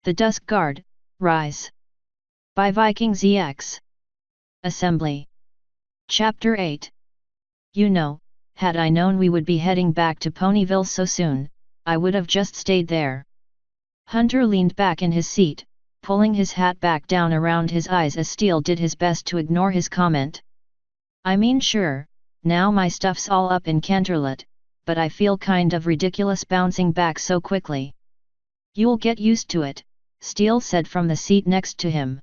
The Dusk Guard, Rise. By Viking ZX. Assembly. Chapter 8. You know, had I known we would be heading back to Ponyville so soon, I would have just stayed there. Hunter leaned back in his seat, pulling his hat back down around his eyes as Steele did his best to ignore his comment. I mean sure, now my stuff's all up in Canterlot, but I feel kind of ridiculous bouncing back so quickly. You'll get used to it, Steele said from the seat next to him.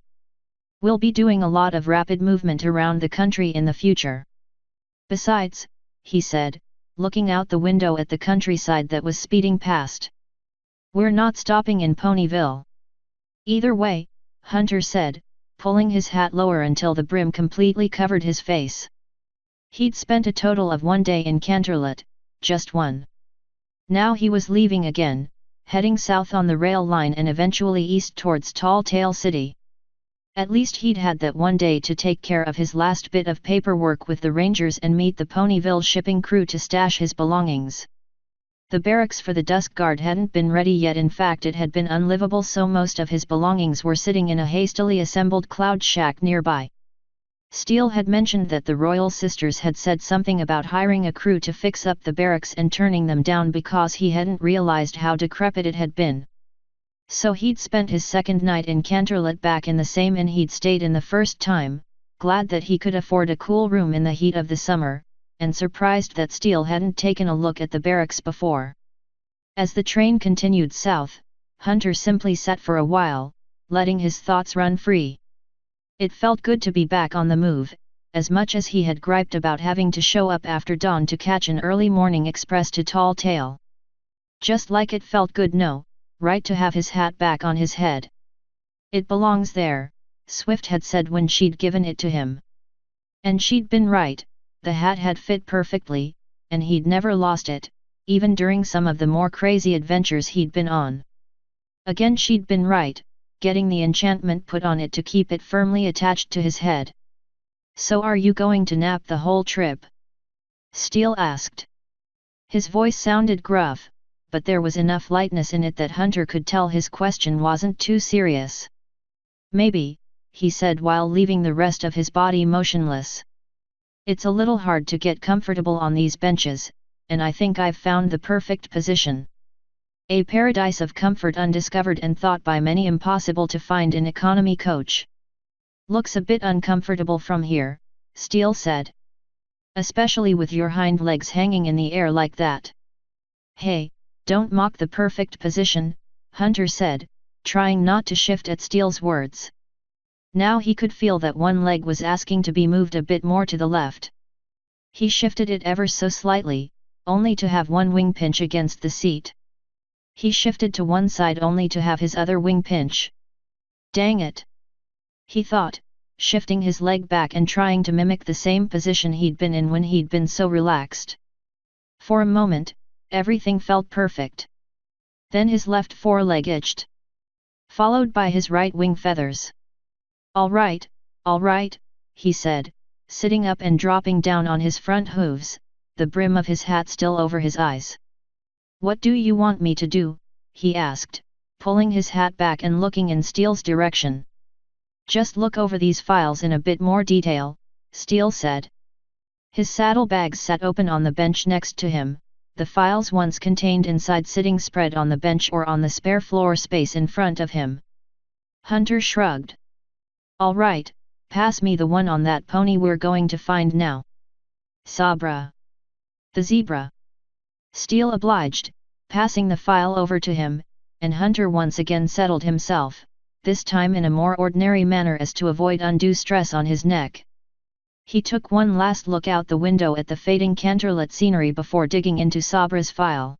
We'll be doing a lot of rapid movement around the country in the future. Besides, he said, looking out the window at the countryside that was speeding past. We're not stopping in Ponyville. Either way, Hunter said, pulling his hat lower until the brim completely covered his face. He'd spent a total of 1 day in Canterlot, just one. Now he was leaving again, heading south on the rail line and eventually east towards Tall Tale City. At least he'd had that 1 day to take care of his last bit of paperwork with the Rangers and meet the Ponyville shipping crew to stash his belongings. The barracks for the Dusk Guard hadn't been ready yet. In fact, it had been unlivable, so most of his belongings were sitting in a hastily assembled cloud shack nearby. Steele had mentioned that the Royal Sisters had said something about hiring a crew to fix up the barracks and turning them down because he hadn't realized how decrepit it had been. So he'd spent his second night in Canterlot back in the same inn he'd stayed in the first time, glad that he could afford a cool room in the heat of the summer, and surprised that Steele hadn't taken a look at the barracks before. As the train continued south, Hunter simply sat for a while, letting his thoughts run free. It felt good to be back on the move, as much as he had griped about having to show up after dawn to catch an early morning express to Tall Tale. Just like it felt good, right, to have his hat back on his head. It belongs there, Swift had said when she'd given it to him. And she'd been right, the hat had fit perfectly, and he'd never lost it, even during some of the more crazy adventures he'd been on. Again she'd been right, getting the enchantment put on it to keep it firmly attached to his head. So are you going to nap the whole trip? Steele asked. His voice sounded gruff, but there was enough lightness in it that Hunter could tell his question wasn't too serious. Maybe, he said while leaving the rest of his body motionless. It's a little hard to get comfortable on these benches, and I think I've found the perfect position. A paradise of comfort undiscovered and thought by many impossible to find in economy coach. Looks a bit uncomfortable from here, Steele said. Especially with your hind legs hanging in the air like that. Hey, don't mock the perfect position, Hunter said, trying not to shift at Steele's words. Now he could feel that one leg was asking to be moved a bit more to the left. He shifted it ever so slightly, only to have one wing pinch against the seat. He shifted to one side only to have his other wing pinch. Dang it! He thought, shifting his leg back and trying to mimic the same position he'd been in when he'd been so relaxed. For a moment, everything felt perfect. Then his left foreleg itched, followed by his right wing feathers. All right, he said, sitting up and dropping down on his front hooves, the brim of his hat still over his eyes. What do you want me to do? He asked, pulling his hat back and looking in Steele's direction. Just look over these files in a bit more detail, Steele said. His saddlebags sat open on the bench next to him, the files once contained inside sitting spread on the bench or on the spare floor space in front of him. Hunter shrugged. All right, pass me the one on that pony we're going to find now. Sabra. The zebra. Steele obliged, passing the file over to him, and Hunter once again settled himself, this time in a more ordinary manner as to avoid undue stress on his neck. He took one last look out the window at the fading Canterlot scenery before digging into Sabra's file.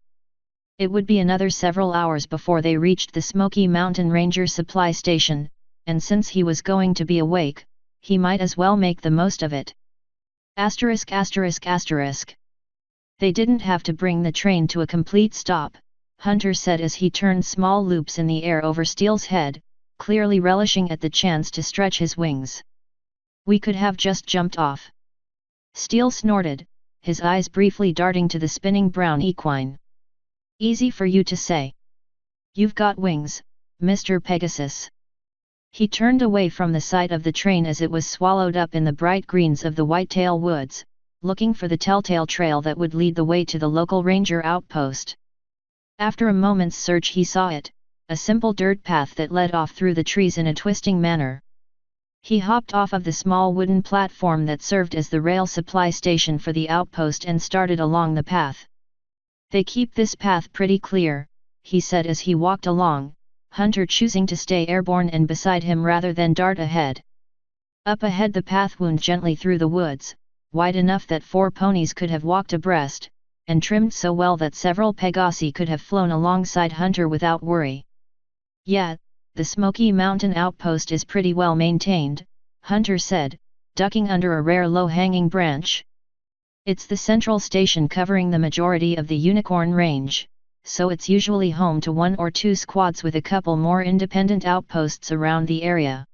It would be another several hours before they reached the Smoky Mountain Ranger supply station, and since he was going to be awake, he might as well make the most of it. Asterisk asterisk asterisk. They didn't have to bring the train to a complete stop, Hunter said as he turned small loops in the air over Steele's head, clearly relishing at the chance to stretch his wings. We could have just jumped off. Steele snorted, his eyes briefly darting to the spinning brown equine. Easy for you to say. You've got wings, Mr. Pegasus." He turned away from the sight of the train as it was swallowed up in the bright greens of the whitetail woods, looking for the telltale trail that would lead the way to the local ranger outpost. After a moment's search he saw it, a simple dirt path that led off through the trees in a twisting manner. He hopped off of the small wooden platform that served as the rail supply station for the outpost and started along the path. "They keep this path pretty clear," he said as he walked along, Hunter choosing to stay airborne and beside him rather than dart ahead. Up ahead the path wound gently through the woods, wide enough that 4 ponies could have walked abreast, and trimmed so well that several Pegasi could have flown alongside Hunter without worry. "Yeah, the Smoky Mountain outpost is pretty well maintained," Hunter said, ducking under a rare low-hanging branch. "It's the central station covering the majority of the Unicorn Range, so it's usually home to 1 or 2 squads with a couple more independent outposts around the area."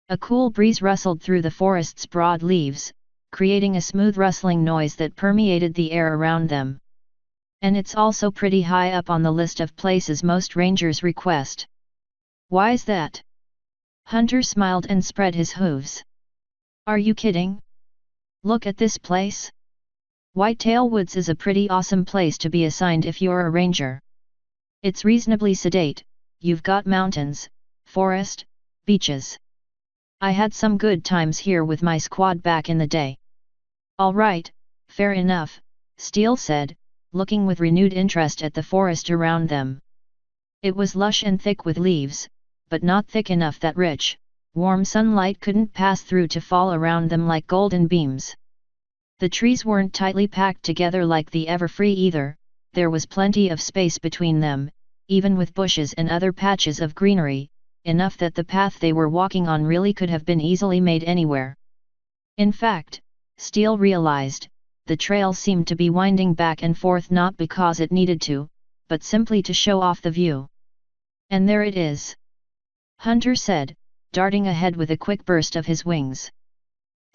A cool breeze rustled through the forest's broad leaves, creating a smooth rustling noise that permeated the air around them. "And it's also pretty high up on the list of places most rangers request." "Why's that?" Hunter smiled and spread his hooves. "Are you kidding? Look at this place. Whitetail Woods is a pretty awesome place to be assigned if you're a ranger. It's reasonably sedate, you've got mountains, forest, beaches. I had some good times here with my squad back in the day." "All right, fair enough," Steele said, looking with renewed interest at the forest around them. It was lush and thick with leaves, but not thick enough that rich, warm sunlight couldn't pass through to fall around them like golden beams. The trees weren't tightly packed together like the Everfree either, there was plenty of space between them, even with bushes and other patches of greenery, enough that the path they were walking on really could have been easily made anywhere. In fact, Steele realized, the trail seemed to be winding back and forth not because it needed to, but simply to show off the view. "And there it is," Hunter said, darting ahead with a quick burst of his wings.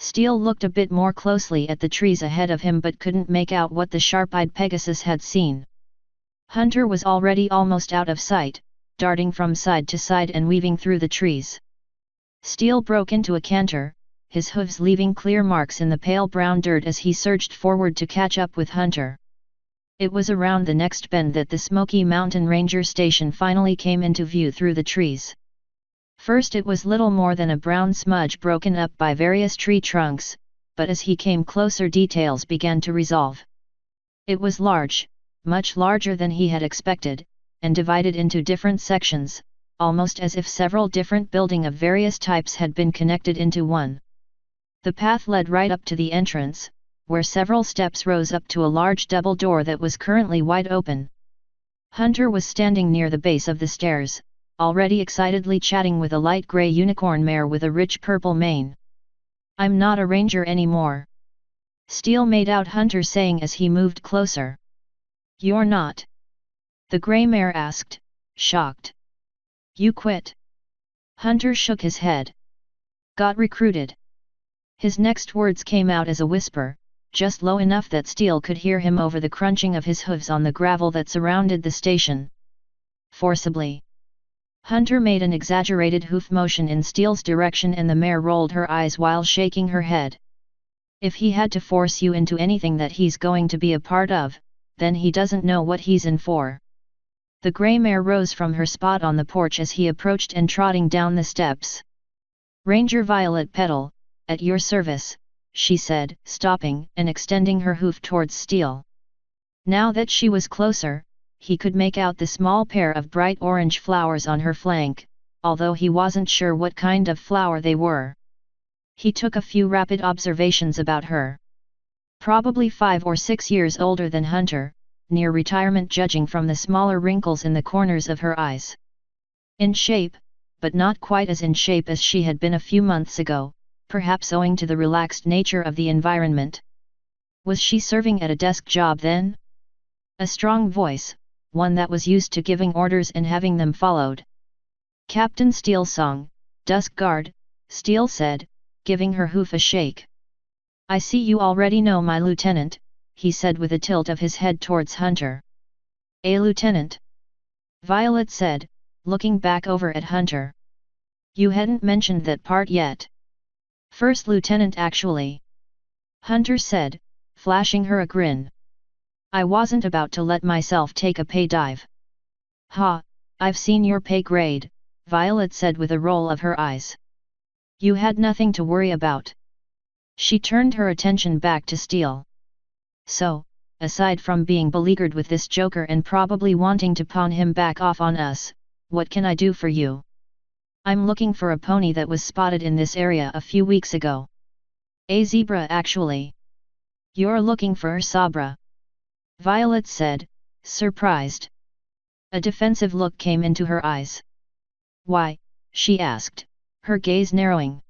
Steele looked a bit more closely at the trees ahead of him but couldn't make out what the sharp-eyed Pegasus had seen. Hunter was already almost out of sight, darting from side to side and weaving through the trees. Steele broke into a canter, his hooves leaving clear marks in the pale brown dirt as he surged forward to catch up with Hunter. It was around the next bend that the Smoky Mountain Ranger Station finally came into view through the trees. First it was little more than a brown smudge broken up by various tree trunks, but as he came closer details began to resolve. It was large, much larger than he had expected, and divided into different sections, almost as if several different buildings of various types had been connected into one. The path led right up to the entrance, where several steps rose up to a large double door that was currently wide open. Hunter was standing near the base of the stairs, already excitedly chatting with a light gray unicorn mare with a rich purple mane. "I'm not a ranger anymore," Steele made out Hunter saying as he moved closer. "You're not?" the gray mare asked, shocked. "You quit?" Hunter shook his head. "Got recruited." His next words came out as a whisper, just low enough that Steele could hear him over the crunching of his hooves on the gravel that surrounded the station. "Forcibly." Hunter made an exaggerated hoof motion in Steele's direction and the mare rolled her eyes while shaking her head. "If he had to force you into anything that he's going to be a part of, then he doesn't know what he's in for." The grey mare rose from her spot on the porch as he approached and trotting down the steps. "Ranger Violet Petal, at your service," she said, stopping and extending her hoof towards Steele. Now that she was closer, he could make out the small pair of bright orange flowers on her flank, although he wasn't sure what kind of flower they were. He took a few rapid observations about her. Probably 5 or 6 years older than Hunter, near retirement judging from the smaller wrinkles in the corners of her eyes. In shape, but not quite as in shape as she had been a few months ago, perhaps owing to the relaxed nature of the environment. Was she serving at a desk job then? A strong voice, one that was used to giving orders and having them followed. "Captain Steelsong, Dusk Guard," Steele said, giving her hoof a shake. "I see you already know my lieutenant," he said with a tilt of his head towards Hunter. "A lieutenant?" Violet said, looking back over at Hunter. You hadn't mentioned that part yet. First Lieutenant actually. Hunter said, flashing her a grin. I wasn't about to let myself take a pay dive. Ha, I've seen your pay grade, Violet said with a roll of her eyes. You had nothing to worry about. She turned her attention back to Steele. So, aside from being beleaguered with this joker and probably wanting to pawn him back off on us, what can I do for you? I'm looking for a pony that was spotted in this area a few weeks ago. A zebra actually. You're looking for Sabra? Violet said, surprised. A defensive look came into her eyes. Why? She asked, her gaze narrowing.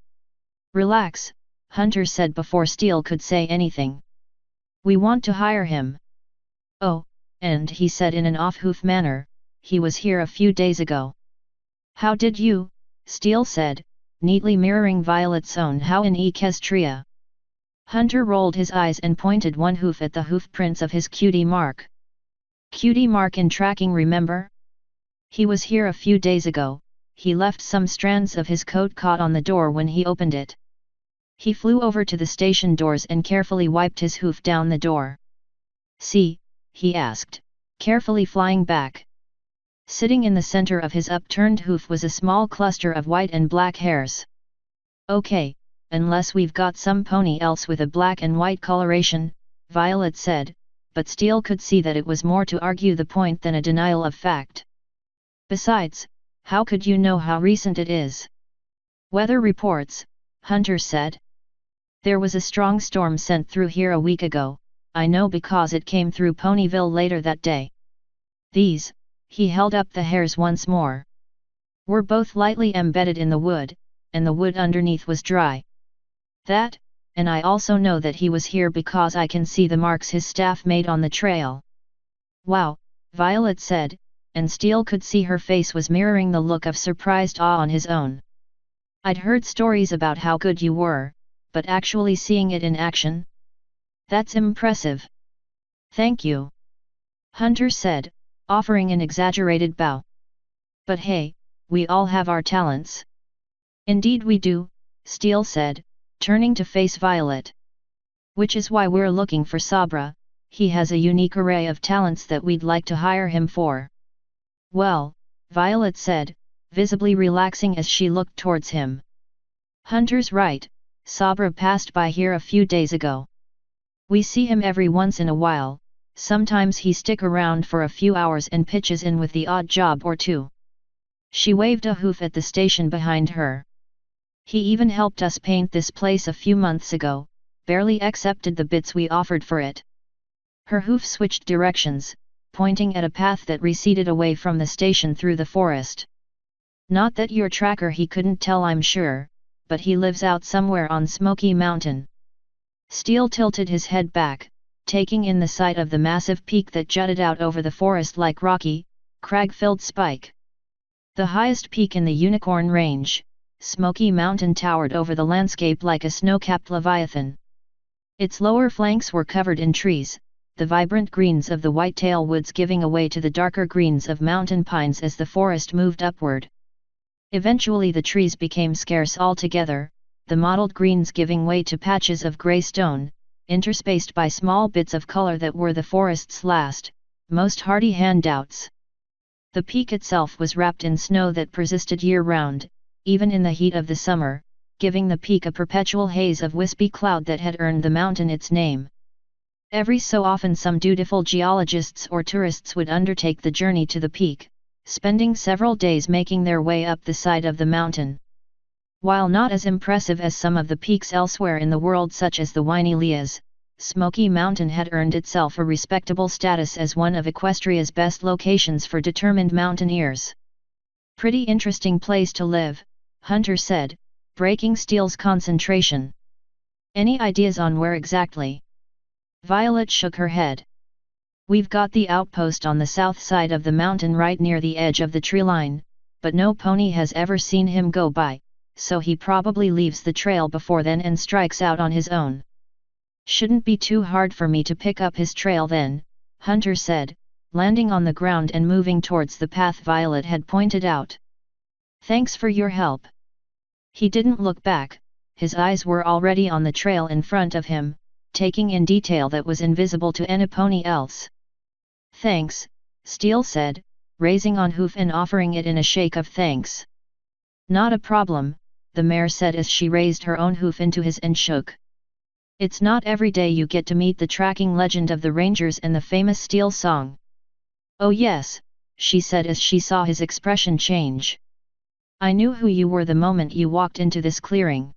Relax, Hunter said before Steele could say anything. We want to hire him. Oh, and he said in an off-hoof manner, he was here a few days ago. How did you? Steele said, neatly mirroring Violet's own how in Equestria. Hunter rolled his eyes and pointed one hoof at the hoof prints of his cutie mark. Cutie mark in tracking, remember? He was here a few days ago. He left some strands of his coat caught on the door when he opened it. He flew over to the station doors and carefully wiped his hoof down the door. See? He asked, carefully flying back. Sitting in the center of his upturned hoof was a small cluster of white and black hairs. Okay, unless we've got some pony else with a black and white coloration, Violet said, but Steele could see that it was more to argue the point than a denial of fact. Besides, how could you know how recent it is? Weather reports, Hunter said. There was a strong storm sent through here a week ago, I know because it came through Ponyville later that day. These, he held up the hairs once more, were both lightly embedded in the wood, and the wood underneath was dry. That, and I also know that he was here because I can see the marks his staff made on the trail. Wow, Violet said, and Steele could see her face was mirroring the look of surprised awe on his own. I'd heard stories about how good you were, but actually seeing it in action? That's impressive. Thank you. Hunter said, offering an exaggerated bow. But hey, we all have our talents. Indeed we do, Steele said, turning to face Violet. Which is why we're looking for Sabra, he has a unique array of talents that we'd like to hire him for. Well, Violet said, visibly relaxing as she looked towards him. Hunter's right, Sabra passed by here a few days ago. We see him every once in a while, sometimes he stick around for a few hours and pitches in with the odd job or two. She waved a hoof at the station behind her. He even helped us paint this place a few months ago, barely accepted the bits we offered for it. Her hoof switched directions, pointing at a path that receded away from the station through the forest. Not that your tracker he couldn't tell, I'm sure, but he lives out somewhere on Smoky Mountain. Steele tilted his head back, taking in the sight of the massive peak that jutted out over the forest like rocky, crag-filled spike. The highest peak in the Unicorn Range, Smoky Mountain towered over the landscape like a snow-capped leviathan. Its lower flanks were covered in trees, the vibrant greens of the whitetail woods giving way to the darker greens of mountain pines as the forest moved upward. Eventually the trees became scarce altogether, the mottled greens giving way to patches of grey stone, interspaced by small bits of color that were the forest's last, most hardy handouts. The peak itself was wrapped in snow that persisted year-round, even in the heat of the summer, giving the peak a perpetual haze of wispy cloud that had earned the mountain its name. Every so often some dutiful geologists or tourists would undertake the journey to the peak, spending several days making their way up the side of the mountain. While not as impressive as some of the peaks elsewhere in the world such as the Waineelias, Smoky Mountain had earned itself a respectable status as one of Equestria's best locations for determined mountaineers. Pretty interesting place to live, Hunter said, breaking Steele's concentration. Any ideas on where exactly? Violet shook her head. We've got the outpost on the south side of the mountain right near the edge of the tree line, but no pony has ever seen him go by, so he probably leaves the trail before then and strikes out on his own. Shouldn't be too hard for me to pick up his trail then, Hunter said, landing on the ground and moving towards the path Violet had pointed out. "Thanks for your help." He didn't look back, his eyes were already on the trail in front of him, taking in detail that was invisible to anybody else. "Thanks," Steele said, raising on hoof and offering it in a shake of thanks. "Not a problem," the mare said as she raised her own hoof into his and shook. "It's not every day you get to meet the tracking legend of the Rangers and the famous Steele song." "Oh yes," she said as she saw his expression change. "I knew who you were the moment you walked into this clearing.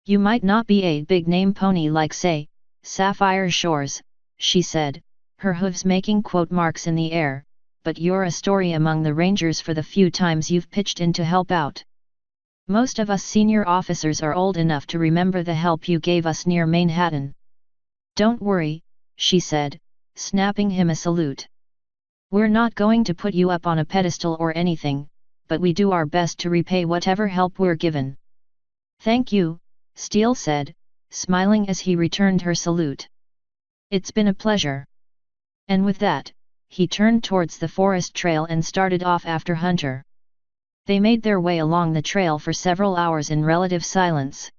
You might not be a big-name pony like say, Sapphire Shores," she said, her hooves making quote marks in the air, "but you're a story among the Rangers for the few times you've pitched in to help out. Most of us senior officers are old enough to remember the help you gave us near Manhattan." "Don't worry," she said, snapping him a salute. "We're not going to put you up on a pedestal or anything, but we do our best to repay whatever help we're given." "Thank you," Steele said, smiling as he returned her salute. "It's been a pleasure." And with that, he turned towards the forest trail and started off after Hunter. They made their way along the trail for several hours in relative silence.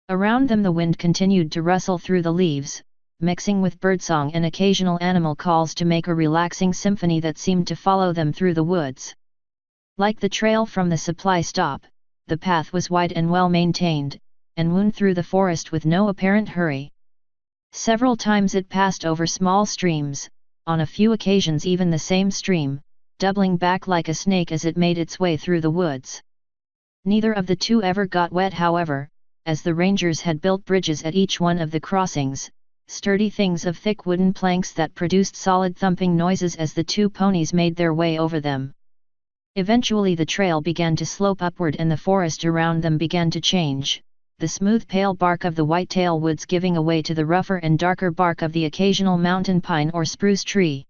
Around them the wind continued to rustle through the leaves, mixing with birdsong and occasional animal calls to make a relaxing symphony that seemed to follow them through the woods. Like the trail from the supply stop, the path was wide and well maintained, and wound through the forest with no apparent hurry. Several times it passed over small streams, on a few occasions even the same stream, doubling back like a snake as it made its way through the woods. Neither of the two ever got wet however, as the Rangers had built bridges at each one of the crossings, sturdy things of thick wooden planks that produced solid thumping noises as the two ponies made their way over them. Eventually the trail began to slope upward and the forest around them began to change, the smooth pale bark of the whitetail woods giving away to the rougher and darker bark of the occasional mountain pine or spruce tree.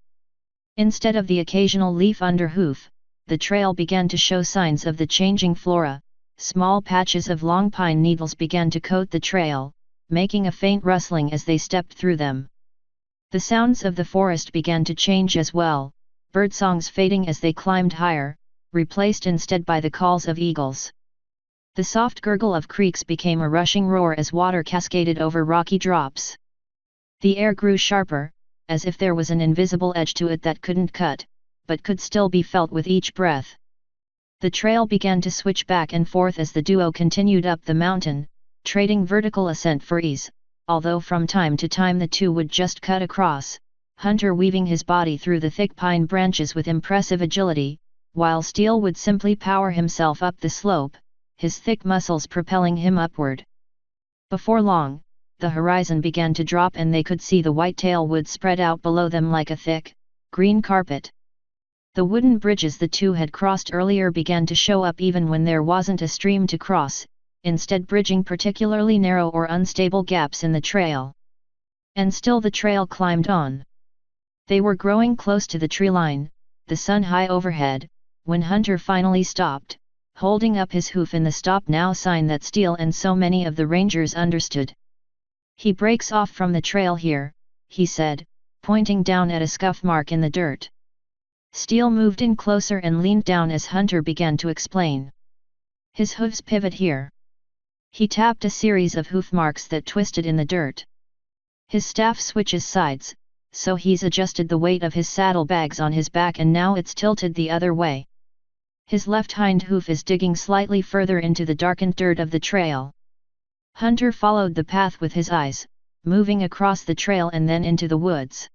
Instead of the occasional leaf under hoof, the trail began to show signs of the changing flora. Small patches of long pine needles began to coat the trail, making a faint rustling as they stepped through them. The sounds of the forest began to change as well, birdsongs fading as they climbed higher, replaced instead by the calls of eagles. The soft gurgle of creeks became a rushing roar as water cascaded over rocky drops. The air grew sharper, as if there was an invisible edge to it that couldn't cut, but could still be felt with each breath. The trail began to switch back and forth as the duo continued up the mountain, trading vertical ascent for ease, although from time to time the two would just cut across, Hunter weaving his body through the thick pine branches with impressive agility, while Steele would simply power himself up the slope, his thick muscles propelling him upward. Before long, the horizon began to drop and they could see the whitetail wood spread out below them like a thick, green carpet. The wooden bridges the two had crossed earlier began to show up even when there wasn't a stream to cross, instead bridging particularly narrow or unstable gaps in the trail. And still the trail climbed on. They were growing close to the tree line, the sun high overhead, when Hunter finally stopped, holding up his hoof in the stop now sign that Steele and so many of the Rangers understood. "He breaks off from the trail here," he said, pointing down at a scuff mark in the dirt. Steele moved in closer and leaned down as Hunter began to explain. "His hooves pivot here." He tapped a series of hoof marks that twisted in the dirt. "His staff switches sides, so he's adjusted the weight of his saddlebags on his back and now it's tilted the other way. His left hind hoof is digging slightly further into the darkened dirt of the trail." Hunter followed the path with his eyes, moving across the trail and then into the woods.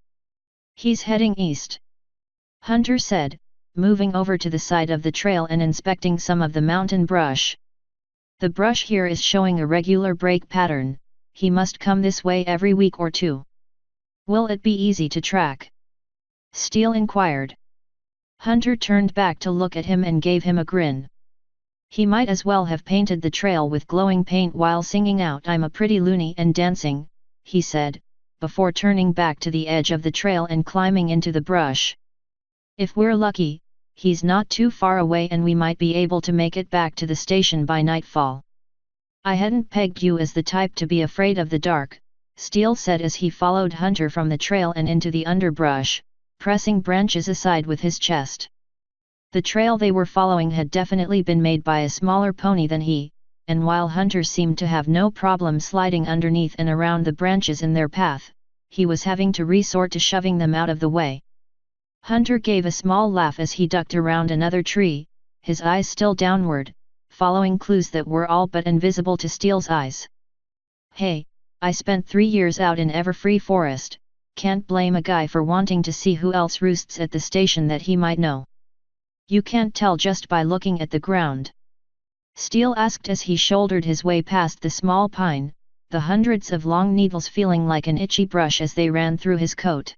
"He's heading east," Hunter said, moving over to the side of the trail and inspecting some of the mountain brush. "The brush here is showing a regular break pattern, he must come this way every week or two." "Will it be easy to track?" Steele inquired. Hunter turned back to look at him and gave him a grin. He might as well have painted the trail with glowing paint while singing out "I'm a pretty loony and dancing," he said, before turning back to the edge of the trail and climbing into the brush. "If we're lucky, he's not too far away and we might be able to make it back to the station by nightfall." "I hadn't pegged you as the type to be afraid of the dark," Steele said as he followed Hunter from the trail and into the underbrush, pressing branches aside with his chest. The trail they were following had definitely been made by a smaller pony than he, and while Hunter seemed to have no problem sliding underneath and around the branches in their path, he was having to resort to shoving them out of the way. Hunter gave a small laugh as he ducked around another tree, his eyes still downward, following clues that were all but invisible to Steele's eyes. "Hey, I spent 3 years out in Everfree Forest, can't blame a guy for wanting to see who else roosts at the station that he might know. You can't tell just by looking at the ground?" Steele asked as he shouldered his way past the small pine, the hundreds of long needles feeling like an itchy brush as they ran through his coat.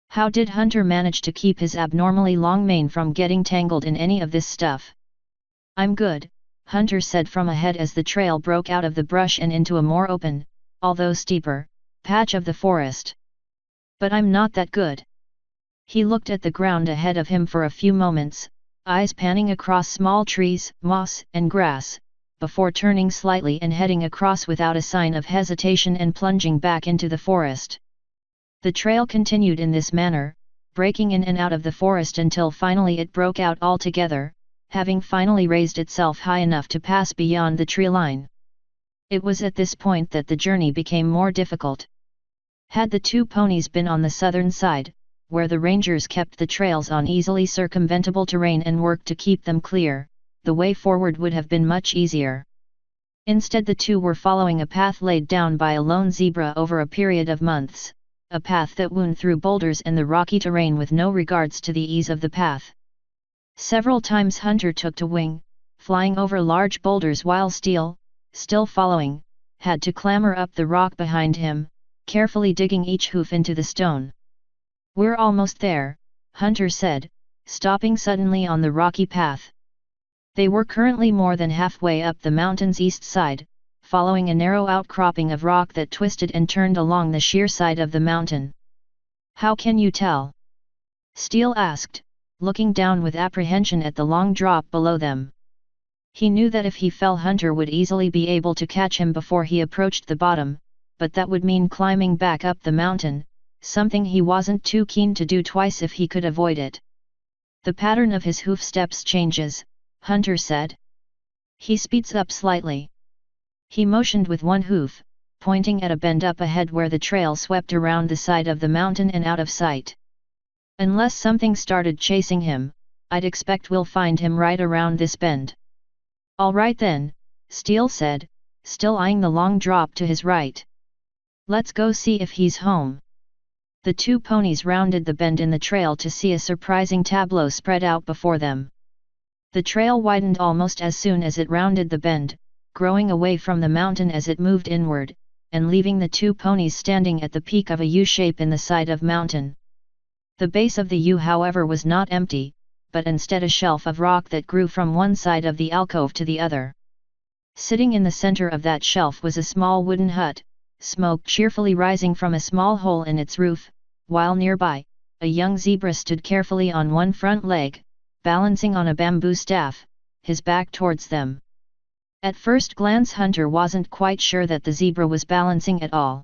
How did Hunter manage to keep his abnormally long mane from getting tangled in any of this stuff? "I'm good," Hunter said from ahead as the trail broke out of the brush and into a more open, although steeper, patch of the forest. "But I'm not that good." He looked at the ground ahead of him for a few moments, eyes panning across small trees, moss, and grass, before turning slightly and heading across without a sign of hesitation and plunging back into the forest. The trail continued in this manner, breaking in and out of the forest until finally it broke out altogether, having finally raised itself high enough to pass beyond the tree line. It was at this point that the journey became more difficult. Had the two ponies been on the southern side, where the rangers kept the trails on easily circumventable terrain and worked to keep them clear, the way forward would have been much easier. Instead, the two were following a path laid down by a lone zebra over a period of months, a path that wound through boulders and the rocky terrain with no regards to the ease of the path. Several times Hunter took to wing, flying over large boulders while Steele, still following, had to clamber up the rock behind him, carefully digging each hoof into the stone. "We're almost there," Hunter said, stopping suddenly on the rocky path. They were currently more than halfway up the mountain's east side, following a narrow outcropping of rock that twisted and turned along the sheer side of the mountain. "How can you tell?" Steele asked, looking down with apprehension at the long drop below them. He knew that if he fell, Hunter would easily be able to catch him before he approached the bottom, but that would mean climbing back up the mountain, something he wasn't too keen to do twice if he could avoid it. "The pattern of his hoof steps changes," Hunter said. "He speeds up slightly." He motioned with one hoof, pointing at a bend up ahead where the trail swept around the side of the mountain and out of sight. "Unless something started chasing him, I'd expect we'll find him right around this bend." "All right then," Steele said, still eyeing the long drop to his right. "Let's go see if he's home." The two ponies rounded the bend in the trail to see a surprising tableau spread out before them. The trail widened almost as soon as it rounded the bend, growing away from the mountain as it moved inward, and leaving the two ponies standing at the peak of a U-shape in the side of mountain. The base of the U, however, was not empty, but instead a shelf of rock that grew from one side of the alcove to the other. Sitting in the center of that shelf was a small wooden hut, smoke cheerfully rising from a small hole in its roof, while nearby, a young zebra stood carefully on one front leg, balancing on a bamboo staff, his back towards them. At first glance, Hunter wasn't quite sure that the zebra was balancing at all.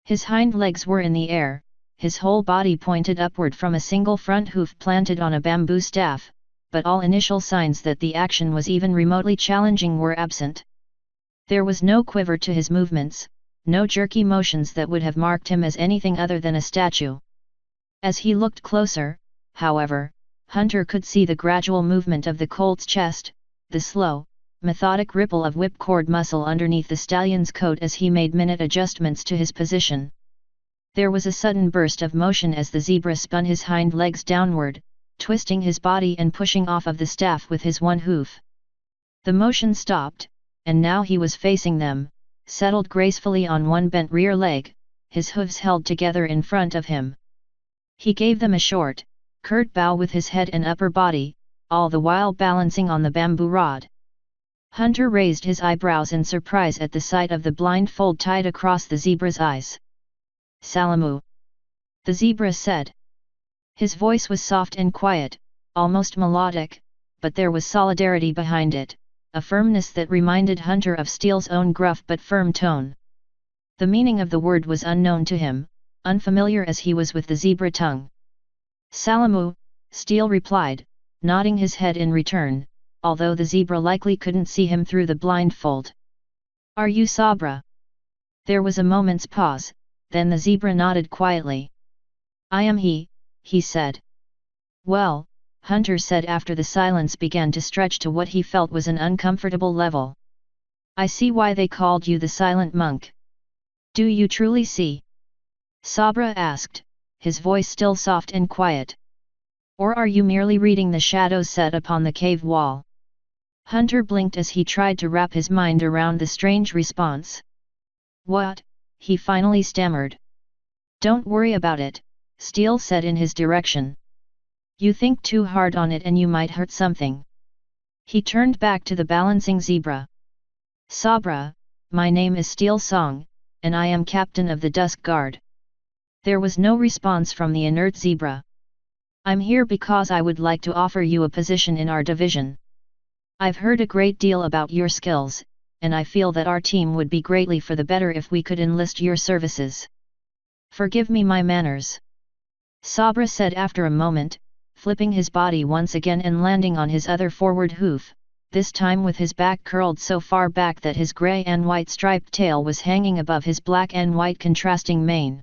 His hind legs were in the air, his whole body pointed upward from a single front hoof planted on a bamboo staff, but all initial signs that the action was even remotely challenging were absent. There was no quiver to his movements, no jerky motions that would have marked him as anything other than a statue. As he looked closer, however, Hunter could see the gradual movement of the colt's chest, the slow, methodic ripple of whipcord muscle underneath the stallion's coat as he made minute adjustments to his position. There was a sudden burst of motion as the zebra spun his hind legs downward, twisting his body and pushing off of the staff with his one hoof. The motion stopped, and now he was facing them, settled gracefully on one bent rear leg, his hooves held together in front of him. He gave them a short, curt bow with his head and upper body, all the while balancing on the bamboo rod. Hunter raised his eyebrows in surprise at the sight of the blindfold tied across the zebra's eyes. "Salamu," the zebra said. His voice was soft and quiet, almost melodic, but there was solidarity behind it, a firmness that reminded Hunter of Steele's own gruff but firm tone. The meaning of the word was unknown to him, unfamiliar as he was with the zebra tongue. Salamu, Steel replied, nodding his head in return, although the zebra likely couldn't see him through the blindfold. Are you Sabra? There was a moment's pause, then the zebra nodded quietly. I am he said. Well, Hunter said after the silence began to stretch to what he felt was an uncomfortable level. I see why they called you the silent monk. Do you truly see? Sabra asked, his voice still soft and quiet. Or are you merely reading the shadows set upon the cave wall? Hunter blinked as he tried to wrap his mind around the strange response. What? He finally stammered. Don't worry about it, Steel said in his direction. You think too hard on it and you might hurt something. He turned back to the balancing zebra. Sabra, my name is Steel Song, and I am captain of the Dusk Guard. There was no response from the inert zebra. I'm here because I would like to offer you a position in our division. I've heard a great deal about your skills, and I feel that our team would be greatly for the better if we could enlist your services. Forgive me my manners. Sabra said after a moment, flipping his body once again and landing on his other forward hoof, this time with his back curled so far back that his grey and white striped tail was hanging above his black and white contrasting mane.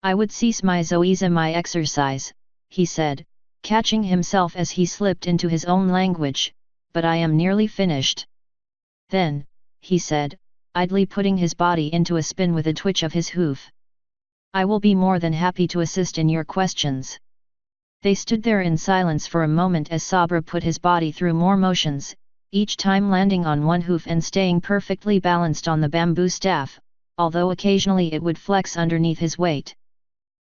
I would cease my zoeza my exercise, he said, catching himself as he slipped into his own language, but I am nearly finished. Then, he said, idly putting his body into a spin with a twitch of his hoof. I will be more than happy to assist in your questions. They stood there in silence for a moment as Sabra put his body through more motions, each time landing on one hoof and staying perfectly balanced on the bamboo staff, although occasionally it would flex underneath his weight.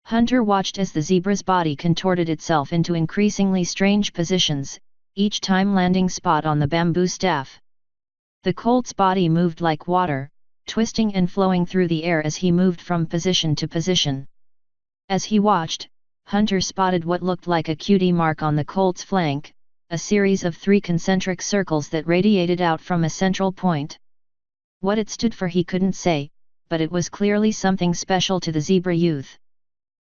Hunter watched as the zebra's body contorted itself into increasingly strange positions, each time landing spot on the bamboo staff. The colt's body moved like water, twisting and flowing through the air as he moved from position to position. As he watched, Hunter spotted what looked like a cutie mark on the colt's flank, a series of 3 concentric circles that radiated out from a central point. What it stood for he couldn't say, but it was clearly something special to the zebra youth.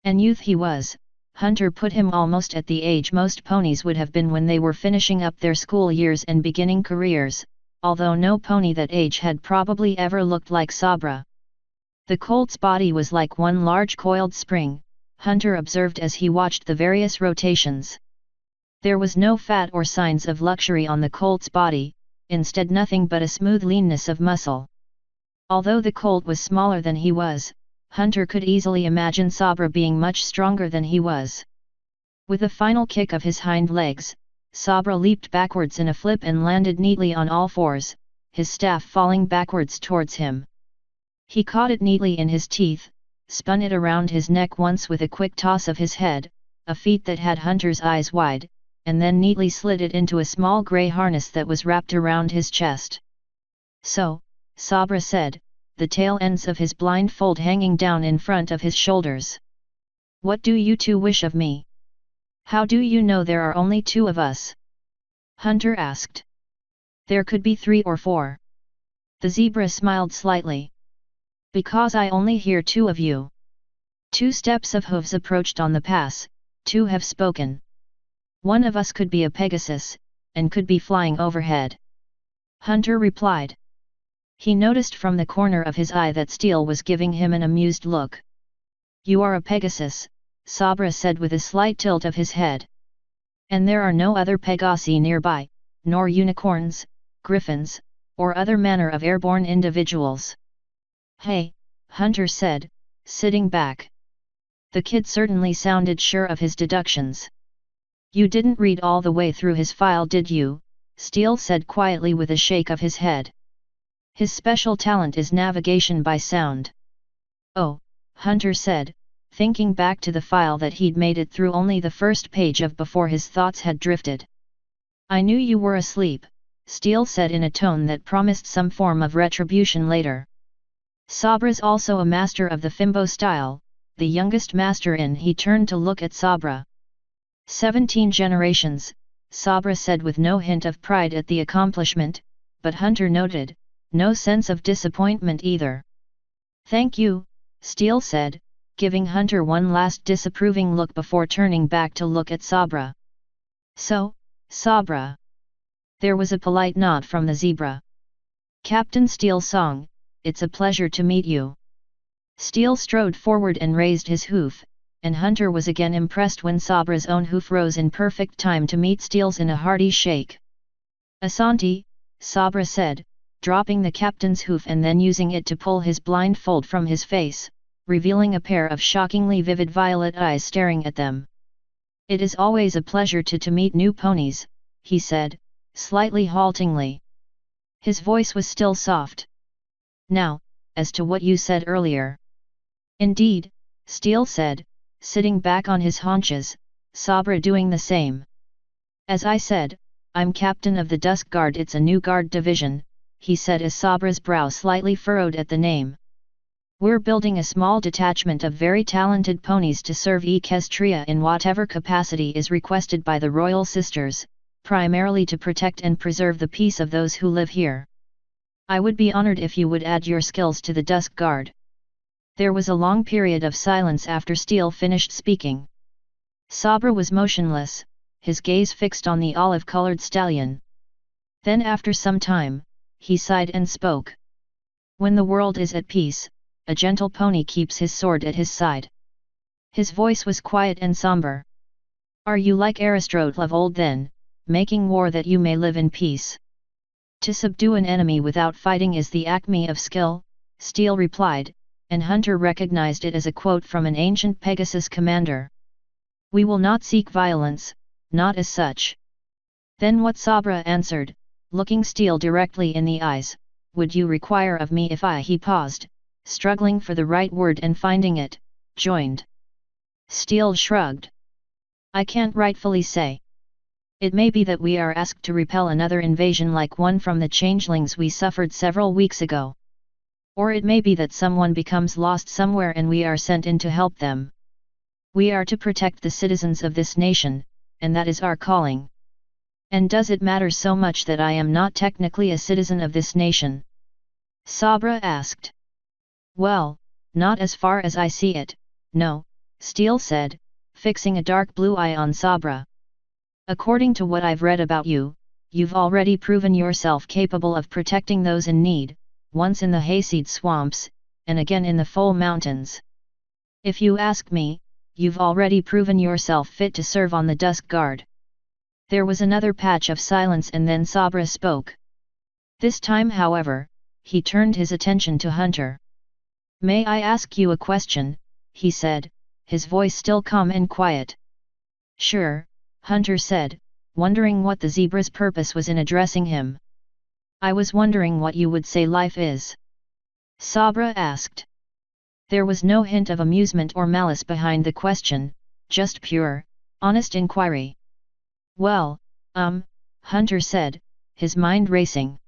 And youth he was. Hunter put him almost at the age most ponies would have been when they were finishing up their school years and beginning careers, although no pony that age had probably ever looked like Sabra. The colt's body was like one large coiled spring, Hunter observed as he watched the various rotations. There was no fat or signs of luxury on the colt's body, instead nothing but a smooth leanness of muscle. Although the colt was smaller than he was, Hunter could easily imagine Sabra being much stronger than he was. With a final kick of his hind legs, Sabra leaped backwards in a flip and landed neatly on all fours, his staff falling backwards towards him. He caught it neatly in his teeth, spun it around his neck once with a quick toss of his head, a feat that had Hunter's eyes wide, and then neatly slid it into a small grey harness that was wrapped around his chest. So, Sabra said, the tail ends of his blindfold hanging down in front of his shoulders. What do you two wish of me? How do you know there are only 2 of us? Hunter asked. There could be 3 or 4. The zebra smiled slightly. Because I only hear 2 of you. 2 steps of hooves approached on the pass, 2 have spoken. One of us could be a Pegasus, and could be flying overhead. Hunter replied. He noticed from the corner of his eye that Steel was giving him an amused look. You are a Pegasus, Sabra said with a slight tilt of his head. And there are no other Pegasi nearby, nor unicorns, griffins, or other manner of airborne individuals. Hey, Hunter said, sitting back. The kid certainly sounded sure of his deductions. You didn't read all the way through his file, did you? Steel said quietly with a shake of his head. His special talent is navigation by sound. Oh, Hunter said, thinking back to the file that he'd made it through only the first page of before his thoughts had drifted. I knew you were asleep, Steel said in a tone that promised some form of retribution later. Sabra's also a master of the Fimbo style, the youngest master in. He turned to look at Sabra. 17 generations, Sabra said with no hint of pride at the accomplishment, but Hunter noted, no sense of disappointment either. Thank you, Steel said, giving Hunter one last disapproving look before turning back to look at Sabra. "So, Sabra." There was a polite nod from the zebra. "Captain Steel Song, it's a pleasure to meet you." Steel strode forward and raised his hoof, and Hunter was again impressed when Sabra's own hoof rose in perfect time to meet Steel's in a hearty shake. "Asante," Sabra said, dropping the captain's hoof and then using it to pull his blindfold from his face, revealing a pair of shockingly vivid violet eyes staring at them. "It is always a pleasure to meet new ponies," he said, slightly haltingly. His voice was still soft. "Now, as to what you said earlier." "Indeed," Steel said, sitting back on his haunches, Sabra doing the same. "As I said, I'm captain of the Dusk Guard. It's a new guard division," he said as Sabra's brow slightly furrowed at the name. "We're building a small detachment of very talented ponies to serve Equestria in whatever capacity is requested by the Royal Sisters, primarily to protect and preserve the peace of those who live here. I would be honored if you would add your skills to the Dusk Guard." There was a long period of silence after Steel finished speaking. Sabra was motionless, his gaze fixed on the olive-colored stallion. Then after some time, he sighed and spoke. "When the world is at peace, a gentle pony keeps his sword at his side." His voice was quiet and somber. "Are you like Aristotle of old then, making war that you may live in peace?" "To subdue an enemy without fighting is the acme of skill," Steel replied, and Hunter recognized it as a quote from an ancient Pegasus commander. "We will not seek violence, not as such." "Then what?" Sabra answered, looking Steel directly in the eyes, "would you require of me if I?" He paused, struggling for the right word and finding it, "joined." Steel shrugged. "I can't rightfully say. It may be that we are asked to repel another invasion like one from the changelings we suffered several weeks ago. Or it may be that someone becomes lost somewhere and we are sent in to help them. We are to protect the citizens of this nation, and that is our calling." "And does it matter so much that I am not technically a citizen of this nation?" Sabra asked. "Well, not as far as I see it, no," Steel said, fixing a dark blue eye on Sabra. "According to what I've read about you, you've already proven yourself capable of protecting those in need, once in the hayseed swamps, and again in the Foal Mountains. If you ask me, you've already proven yourself fit to serve on the Dusk Guard." There was another patch of silence and then Sabra spoke. This time, however, he turned his attention to Hunter. "May I ask you a question?" he said, his voice still calm and quiet. "Sure," Hunter said, wondering what the zebra's purpose was in addressing him. "I was wondering what you would say life is." Sabra asked. There was no hint of amusement or malice behind the question, just pure, honest inquiry. "Well, Hunter said, his mind racing.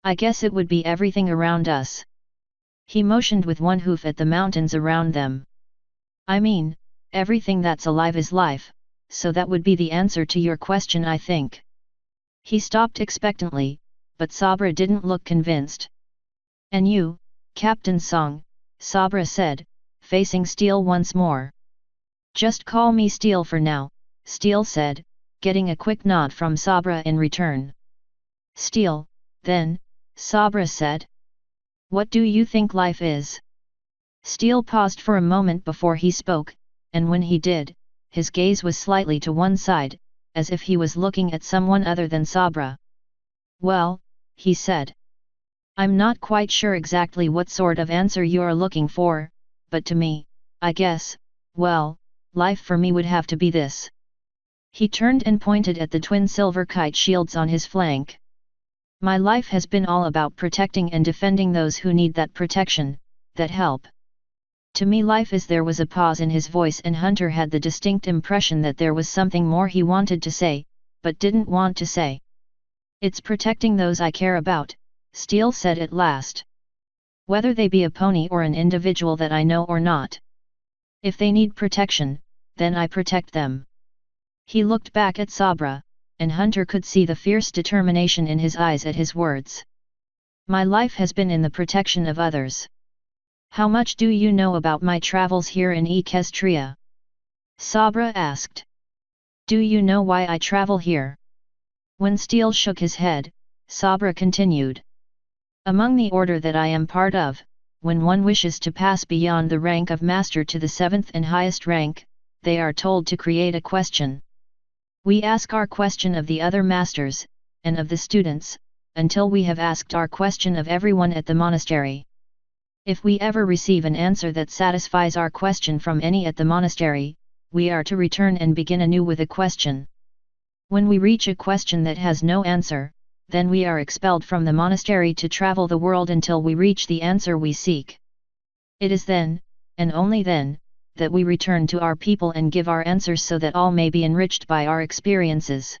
"I guess it would be everything around us." He motioned with one hoof at the mountains around them. "I mean, everything that's alive is life, so that would be the answer to your question, I think." He stopped expectantly, but Sabra didn't look convinced. "And you, Captain Song," Sabra said, facing Steel once more. "Just call me Steel for now," Steel said, getting a quick nod from Sabra in return. "Steel, then," Sabra said. "What do you think life is?" Steel paused for a moment before he spoke, and when he did, his gaze was slightly to one side, as if he was looking at someone other than Sabra. "Well," he said, "I'm not quite sure exactly what sort of answer you're looking for, but to me, I guess, well, life for me would have to be this." He turned and pointed at the twin silver kite shields on his flank. "My life has been all about protecting and defending those who need that protection, that help. To me life is." There was a pause in his voice and Hunter had the distinct impression that there was something more he wanted to say, but didn't want to say. "It's protecting those I care about," Steel said at last. "Whether they be a pony or an individual that I know or not. If they need protection, then I protect them." He looked back at Sabra, and Hunter could see the fierce determination in his eyes at his words. "My life has been in the protection of others." How much do you know about my travels here in Equestria? Sabra asked. Do you know why I travel here? When Steele shook his head, Sabra continued. Among the order that I am part of, when one wishes to pass beyond the rank of master to the 7th and highest rank, they are told to create a question. We ask our question of the other masters, and of the students, until we have asked our question of everyone at the monastery. If we ever receive an answer that satisfies our question from any at the monastery, we are to return and begin anew with a question. When we reach a question that has no answer, then we are expelled from the monastery to travel the world until we reach the answer we seek. It is then, and only then, that we return to our people and give our answers so that all may be enriched by our experiences.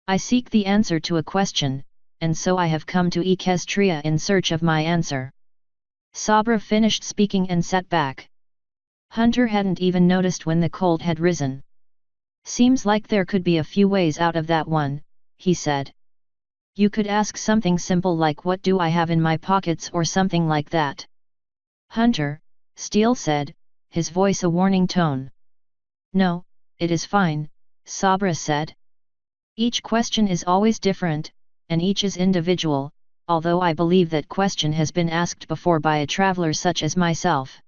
I seek the answer to a question, and so I have come to Equestria in search of my answer. Sabra finished speaking and sat back. Hunter hadn't even noticed when the cold had risen. Seems like there could be a few ways out of that one, he said. You could ask something simple like what do I have in my pockets or something like that. Hunter, Steele said, his voice a warning tone. No, it is fine, Sabra said. Each question is always different, and each is individual, although I believe that question has been asked before by a traveler such as myself.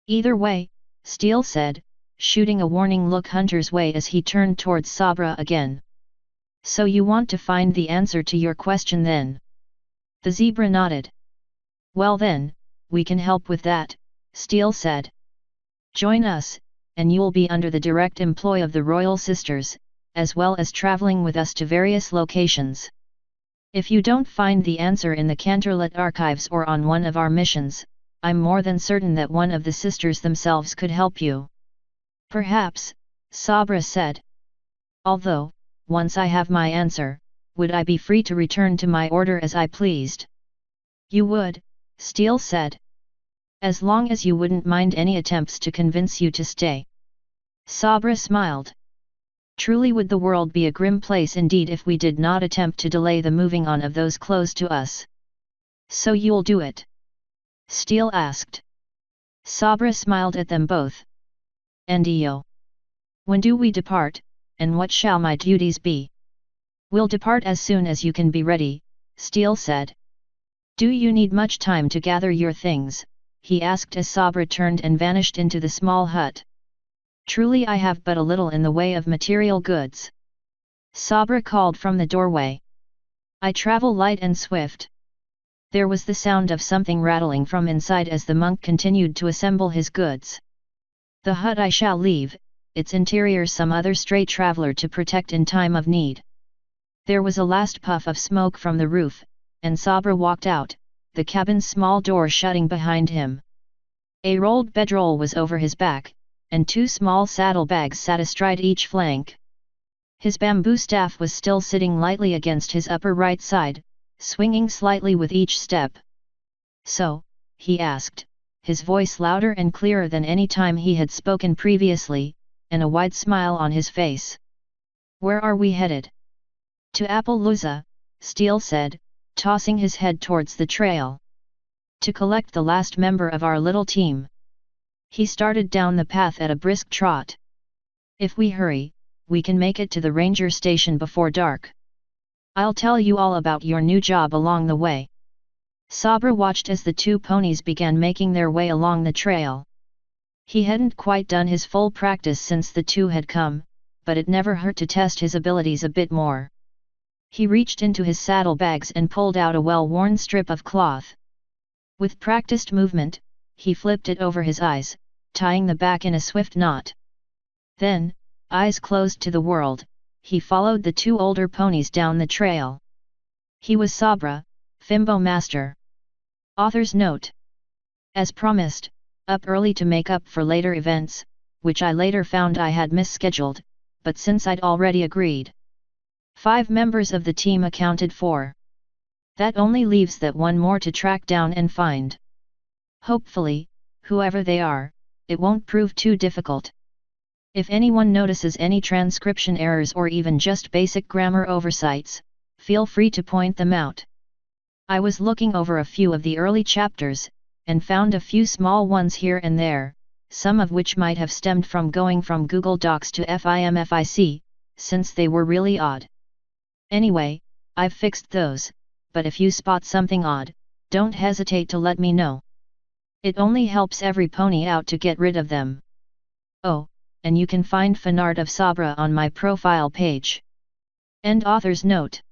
Either way, Steele said, shooting a warning look Hunter's way as he turned towards Sabra again. So you want to find the answer to your question then? The zebra nodded. Well then, we can help with that, Steele said. Join us, and you'll be under the direct employ of the Royal Sisters, as well as traveling with us to various locations. If you don't find the answer in the Canterlot archives or on one of our missions, I'm more than certain that one of the sisters themselves could help you. Perhaps, Sabra said. Although, once I have my answer, would I be free to return to my order as I pleased? You would, Steele said. As long as you wouldn't mind any attempts to convince you to stay. Sabra smiled. Truly would the world be a grim place indeed if we did not attempt to delay the moving on of those close to us. So you'll do it? Steele asked. Sabra smiled at them both. Ndio. When do we depart, and what shall my duties be? We'll depart as soon as you can be ready, Steele said. Do you need much time to gather your things? He asked as Sabra turned and vanished into the small hut. Truly I have but a little in the way of material goods. Sabra called from the doorway. I travel light and swift. There was the sound of something rattling from inside as the monk continued to assemble his goods. The hut I shall leave, its interior some other stray traveler to protect in time of need. There was a last puff of smoke from the roof, and Sabra walked out, the cabin's small door shutting behind him. A rolled bedroll was over his back, and 2 small saddlebags sat astride each flank. His bamboo staff was still sitting lightly against his upper right side, swinging slightly with each step. So, he asked, his voice louder and clearer than any time he had spoken previously, and a wide smile on his face. Where are we headed? To Appaloosa, Steele said, tossing his head towards the trail. To collect the last member of our little team. He started down the path at a brisk trot. If we hurry, we can make it to the ranger station before dark. I'll tell you all about your new job along the way. Sabra watched as the 2 ponies began making their way along the trail. He hadn't quite done his full practice since the 2 had come, but it never hurt to test his abilities a bit more. He reached into his saddlebags and pulled out a well-worn strip of cloth. With practiced movement, he flipped it over his eyes, tying the back in a swift knot. Then, eyes closed to the world, he followed the 2 older ponies down the trail. He was Sabra, Fimbo Master. Author's note. As promised, up early to make up for later events, which I later found I had misscheduled, but since I'd already agreed. 5 members of the team accounted for. That only leaves that one more to track down and find. Hopefully, whoever they are, it won't prove too difficult. If anyone notices any transcription errors or even just basic grammar oversights, feel free to point them out. I was looking over a few of the early chapters, and found a few small ones here and there, some of which might have stemmed from going from Google Docs to FIMFIC, since they were really odd. Anyway, I've fixed those, but if you spot something odd, don't hesitate to let me know. It only helps every pony out to get rid of them. Oh, and you can find fanart of Sabra on my profile page. End author's note.